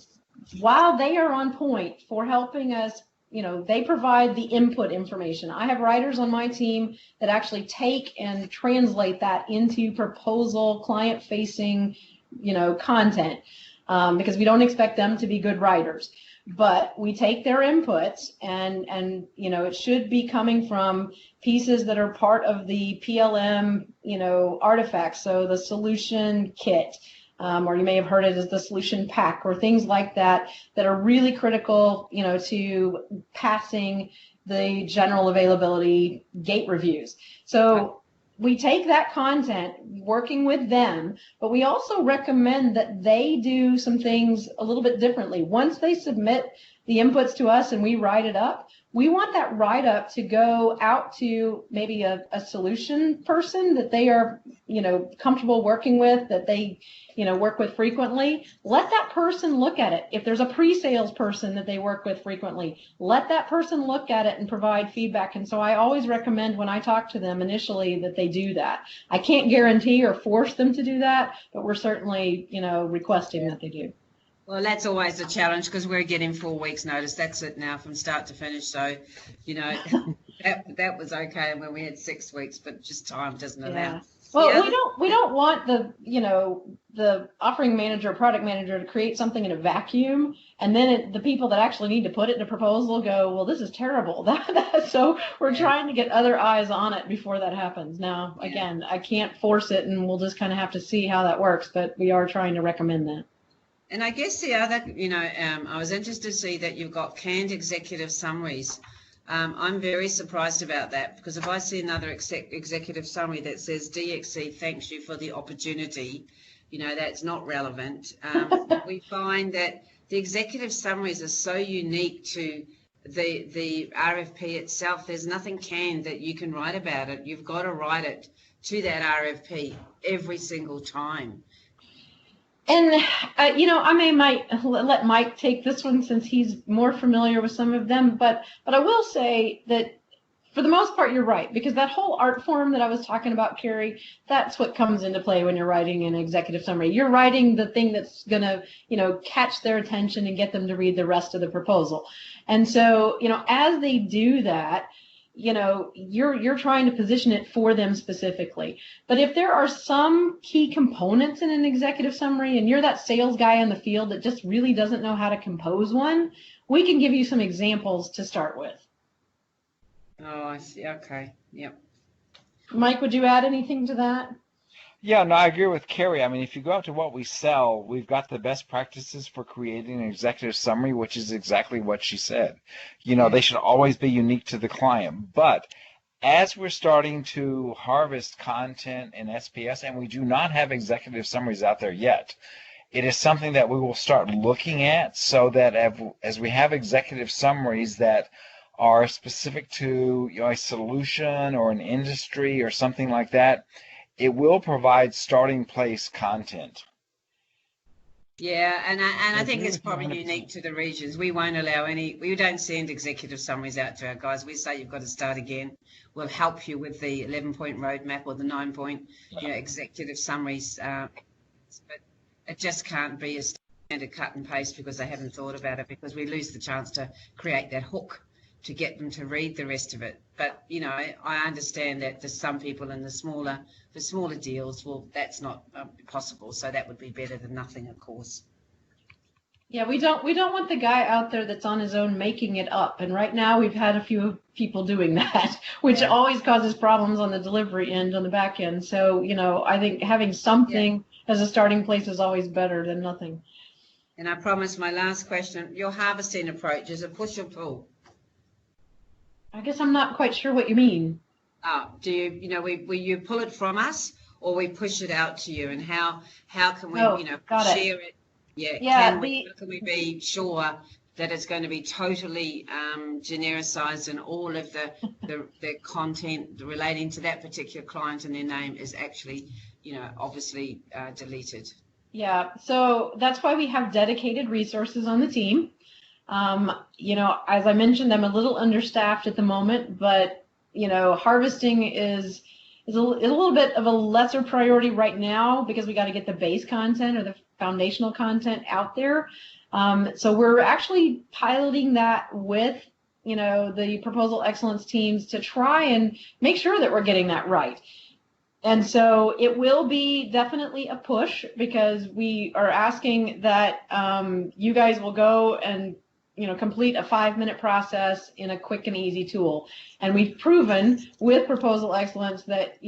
while they are on point for helping us, they provide the input information. I have writers on my team that actually take and translate that into proposal, client-facing, content, because we don't expect them to be good writers. But we take their inputs and it should be coming from pieces that are part of the PLM, artifacts. So the solution kit, or you may have heard it as the solution pack, or things like that are really critical, to passing the general availability gate reviews. So we take that content, working with them, but we also recommend that they do some things a little bit differently. Once they submit the inputs to us and we write it up, we want that write-up to go out to maybe a solution person that they are, comfortable working with, that they, work with frequently. Let that person look at it. If there's a pre-sales person that they work with frequently, let that person look at it and provide feedback. And so I always recommend when I talk to them initially that they do that. I can't guarantee or force them to do that, but we're certainly, requesting that they do. Well, that's always a challenge, because we're getting 4 weeks notice. That's it now from start to finish. So, that was okay when we had 6 weeks, but just time doesn't allow. Well, we don't want the offering manager, product manager to create something in a vacuum, and then the people that actually need to put it in a proposal go, well, this is terrible. So we're trying to get other eyes on it before that happens. Now, again, I can't force it, and we'll just kind of have to see how that works, but we are trying to recommend that. And I guess the other, I was interested to see that you've got canned executive summaries. I'm very surprised about that, because if I see another executive summary that says DXC thanks you for the opportunity, that's not relevant. We find that the executive summaries are so unique to the RFP itself. There's nothing canned that you can write about it. You've got to write it to that RFP every single time. And, might let Mike take this one since he's more familiar with some of them, but I will say that for the most part, you're right, because that whole art form that I was talking about, Carrie, that's what comes into play when you're writing an executive summary. You're writing the thing that's going to, catch their attention and get them to read the rest of the proposal. And so, as they do that, you're trying to position it for them specifically. But if there are some key components in an executive summary and you're that sales guy in the field that just really doesn't know how to compose one, we can give you some examples to start with. Oh, I see. Okay. Yep. Mike, would you add anything to that? Yeah, no, I agree with Carrie. I mean, if you go out to what we sell, we've got the best practices for creating an executive summary, which is exactly what she said. They should always be unique to the client. But as we're starting to harvest content in SPS, and we do not have executive summaries out there yet, it is something that we will start looking at so that as we have executive summaries that are specific to a solution or an industry or something like that, it will provide starting place content. Yeah, and I think it's probably unique to the regions. We won't allow we don't send executive summaries out to our guys. We say you've got to start again. We'll help you with the 11-point roadmap or the 9-point executive summaries. But it just can't be a standard cut and paste because they haven't thought about it, because we lose the chance to create that hook to get them to read the rest of it. But I understand that there's some people in the smaller deals, well, that's not possible, so that would be better than nothing, of course. Yeah, we don't want the guy out there that's on his own making it up, and right now we've had a few people doing that, which always causes problems on the delivery end, on the back end. So I think having something as a starting place is always better than nothing. And I promise my last question, your harvesting approach, is it push or pull? I guess I'm not quite sure what you mean. Do you, you pull it from us, or we push it out to you, and how can we, share it? Yeah. Can we be sure that it's going to be totally genericized, and all of the content relating to that particular client and their name is actually, obviously deleted? Yeah. So that's why we have dedicated resources on the team. As I mentioned, I'm a little understaffed at the moment, but harvesting is a little bit of a lesser priority right now because we got to get the base content or the foundational content out there. So we're actually piloting that with the proposal excellence teams to try and make sure that we're getting that right. And so it will be definitely a push, because we are asking that you guys will go and complete a 5-minute process in a quick and easy tool. And we've proven with proposal excellence that,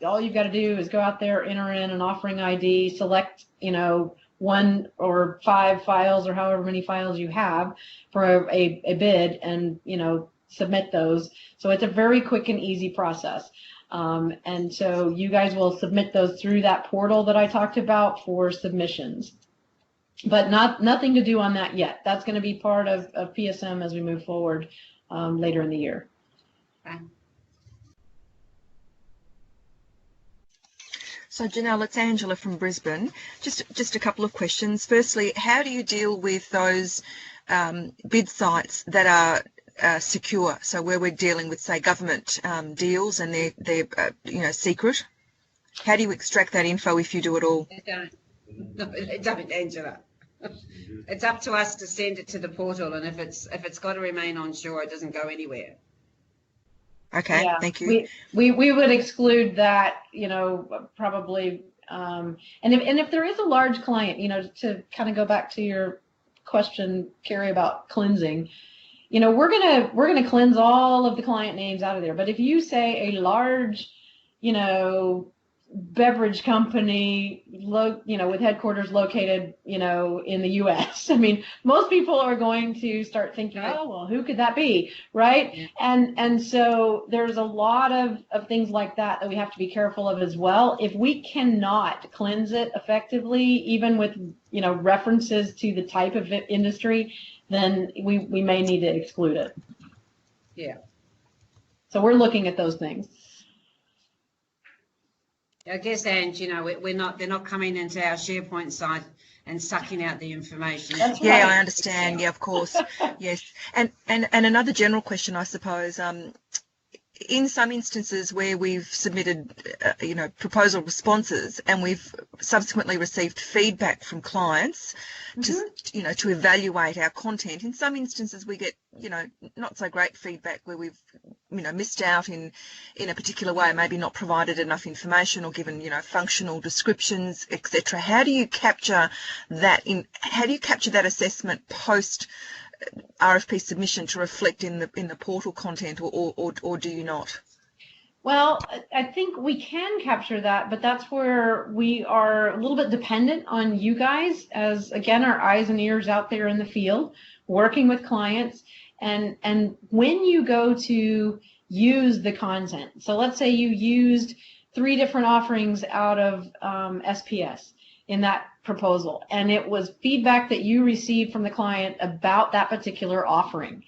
all you've got to do is go out there, enter in an offering ID, select, 1 or 5 files or however many files you have for a bid, and, submit those. So it's a very quick and easy process. And so you guys will submit those through that portal that I talked about for submissions. But nothing to do on that yet. That's going to be part of PSM as we move forward later in the year. Okay. So Janelle, it's Angela from Brisbane. Just a couple of questions. Firstly, how do you deal with those bid sites that are secure? So where we're dealing with, say, government deals and they're secret. How do you extract that info if you do it all? They don't, Angela. It's up to us to send it to the portal, and if it's got to remain on shore, it doesn't go anywhere. Okay, thank you. We would exclude that, probably. And if there is a large client, to kind of go back to your question, Carrie, about cleansing, we're gonna cleanse all of the client names out of there. But if you say a large, beverage company, with headquarters located, in the U.S. I mean, most people are going to start thinking, oh, well, who could that be, right? Yeah. And so there's a lot of things like that we have to be careful of as well. If we cannot cleanse it effectively, even with, references to the type of industry, then we may need to exclude it. Yeah. So we're looking at those things. I guess, and they're not coming into our SharePoint site and sucking out the information. That's Yeah, right. I understand. Yeah, of course. Yes. And another general question, I suppose, in some instances where we've submitted, proposal responses and we've subsequently received feedback from clients to evaluate our content, in some instances we get, not so great feedback where we've, missed out in a particular way, maybe not provided enough information or given, functional descriptions, etc. How do you capture that assessment post RFP submission to reflect in the portal content, or do you not? Well, I think we can capture that, but that's where we are a little bit dependent on you guys as, again, our eyes and ears out there in the field, working with clients. And when you go to use the content, so let's say you used 3 different offerings out of SPS in that proposal, and it was feedback that you received from the client about that particular offering,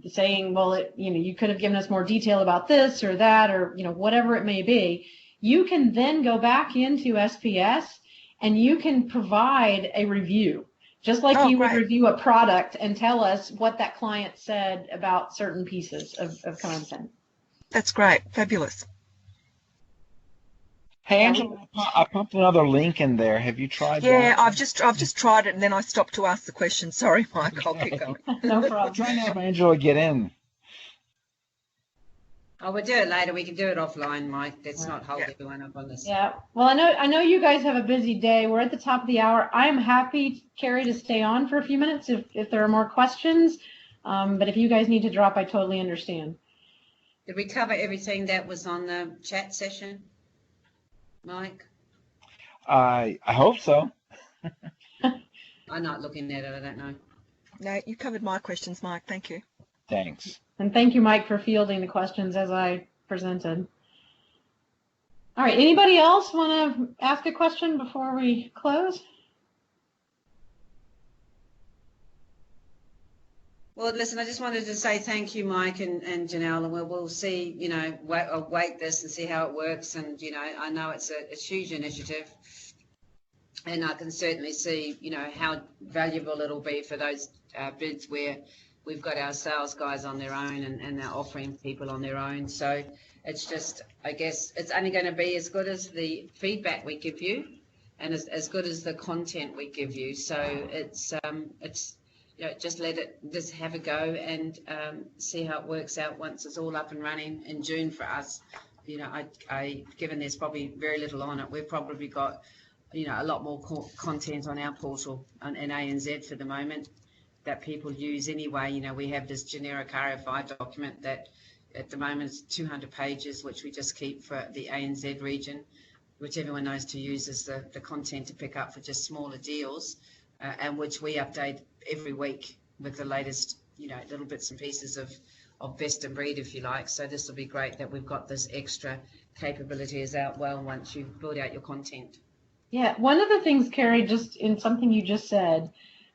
saying, well, you could have given us more detail about this or that, or whatever it may be. You can then go back into SPS and you can provide a review, just like you would review a product and tell us what that client said about certain pieces of content. That's great. Fabulous. Hey, Angela, I popped another link in there. Have you tried that? Yeah, I've just tried it and then I stopped to ask the question. Sorry, Mike, I'll keep going. No problem. I'm trying to have Angela get in. Oh, we'll do it later. We can do it offline, Mike. Let's not hold everyone up on this. Yeah. Well, I know you guys have a busy day. We're at the top of the hour. I am happy, Carrie, to stay on for a few minutes if there are more questions. But if you guys need to drop, I totally understand. Did we cover everything that was on the chat session, Mike? I hope so. I'm not looking at it. I don't know. No, you covered my questions, Mike. Thank you. Thanks. And thank you, Mike, for fielding the questions as I presented. All right. Anybody else want to ask a question before we close? Well, listen, I just wanted to say thank you, Mike and Janelle, and we'll see, await this and see how it works. And, I know it's a huge initiative, and I can certainly see, how valuable it'll be for those bids where we've got our sales guys on their own and our offering people on their own. So it's just, I guess, it's only going to be as good as the feedback we give you and as good as the content we give you. So it's just have a go and see how it works out once it's all up and running in June for us. Given there's probably very little on it, we've probably got, a lot more content on our portal and ANZ for the moment that people use anyway. We have this generic RFI document that at the moment is 200 pages, which we just keep for the ANZ region, which everyone knows to use as the content to pick up for just smaller deals, and which we update every week with the latest, little bits and pieces of best of breed, if you like. So this will be great that we've got this extra capability as out well once you build out your content. Yeah, one of the things, Carrie, just in something you just said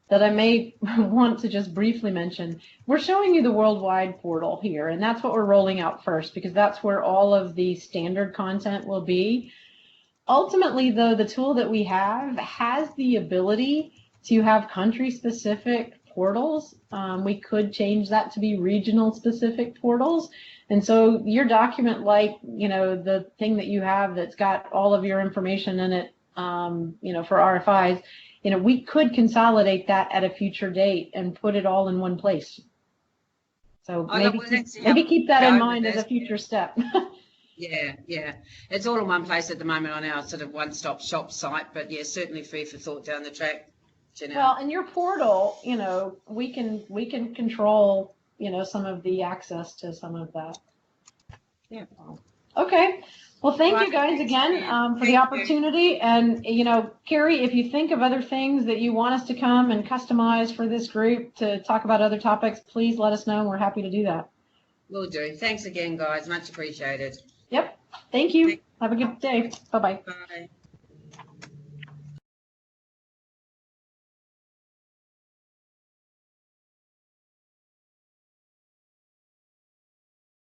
that I may want to just briefly mention, we're showing you the worldwide portal here, and that's what we're rolling out first because that's where all of the standard content will be. Ultimately, though, the tool that we have has the ability to have country-specific portals. We could change that to be regional-specific portals. And so your document, like, the thing that you have that's got all of your information in it, for RFIs, we could consolidate that at a future date and put it all in one place. So maybe keep that in mind as a future step. Yeah. It's all in one place at the moment on our sort of one-stop shop site, but yeah, certainly food for thought down the track. Janelle. Well, in your portal, we can control, some of the access to some of that. Yeah. Okay. Well, thank you guys again for the opportunity. And, Carrie, if you think of other things that you want us to come and customize for this group to talk about other topics, please let us know. And we're happy to do that. Will do. Thanks again, guys. Much appreciated. Yep. Thank you. Have a good day. Bye-bye. Bye.